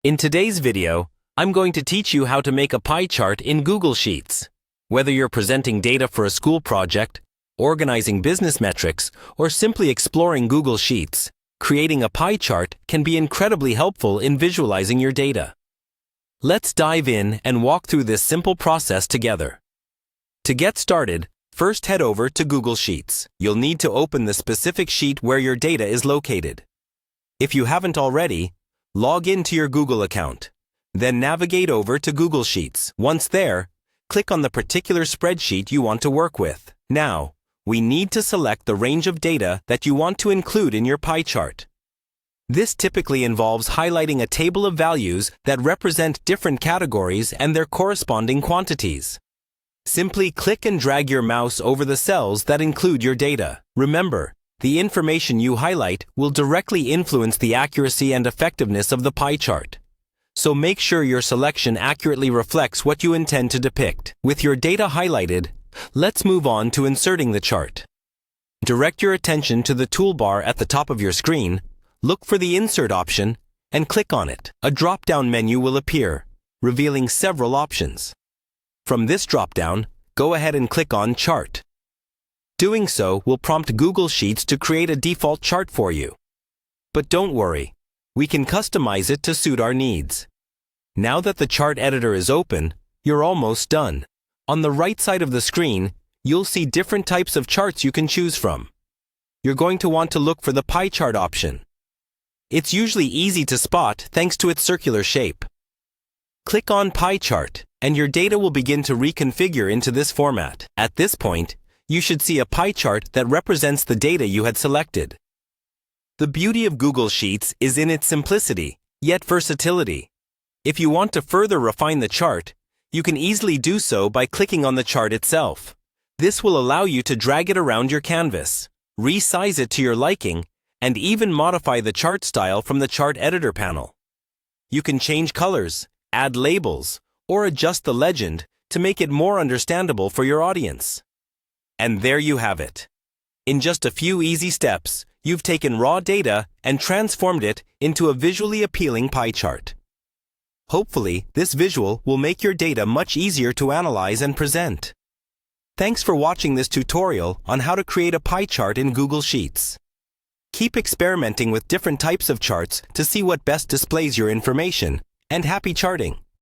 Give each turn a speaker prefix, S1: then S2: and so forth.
S1: In today's video, I'm going to teach you how to make a pie chart in Google Sheets. Whether you're presenting data for a school project, organizing business metrics, or simply exploring Google Sheets, creating a pie chart can be incredibly helpful in visualizing your data. Let's dive in and walk through this simple process together. To get started, first head over to Google Sheets. You'll need to open the specific sheet where your data is located. If you haven't already, log into your Google account. Then navigate over to Google Sheets. Once there, click on the particular spreadsheet you want to work with. Now, we need to select the range of data that you want to include in your pie chart. This typically involves highlighting a table of values that represent different categories and their corresponding quantities. Simply click and drag your mouse over the cells that include your data. Remember, the information you highlight will directly influence the accuracy and effectiveness of the pie chart. So make sure your selection accurately reflects what you intend to depict. With your data highlighted, let's move on to inserting the chart. Direct your attention to the toolbar at the top of your screen, look for the Insert option, and click on it. A drop-down menu will appear, revealing several options. From this drop-down, go ahead and click on Chart. Doing so will prompt Google Sheets to create a default chart for you. But don't worry, we can customize it to suit our needs. Now that the chart editor is open, you're almost done. On the right side of the screen, you'll see different types of charts you can choose from. You're going to want to look for the pie chart option. It's usually easy to spot thanks to its circular shape. Click on Pie Chart, and your data will begin to reconfigure into this format. At this point, you should see a pie chart that represents the data you had selected. The beauty of Google Sheets is in its simplicity, yet versatility. If you want to further refine the chart, you can easily do so by clicking on the chart itself. This will allow you to drag it around your canvas, resize it to your liking, and even modify the chart style from the chart editor panel. You can change colors, add labels, or adjust the legend to make it more understandable for your audience. And there you have it. In just a few easy steps, you've taken raw data and transformed it into a visually appealing pie chart. Hopefully, this visual will make your data much easier to analyze and present. Thanks for watching this tutorial on how to create a pie chart in Google Sheets. Keep experimenting with different types of charts to see what best displays your information, and happy charting!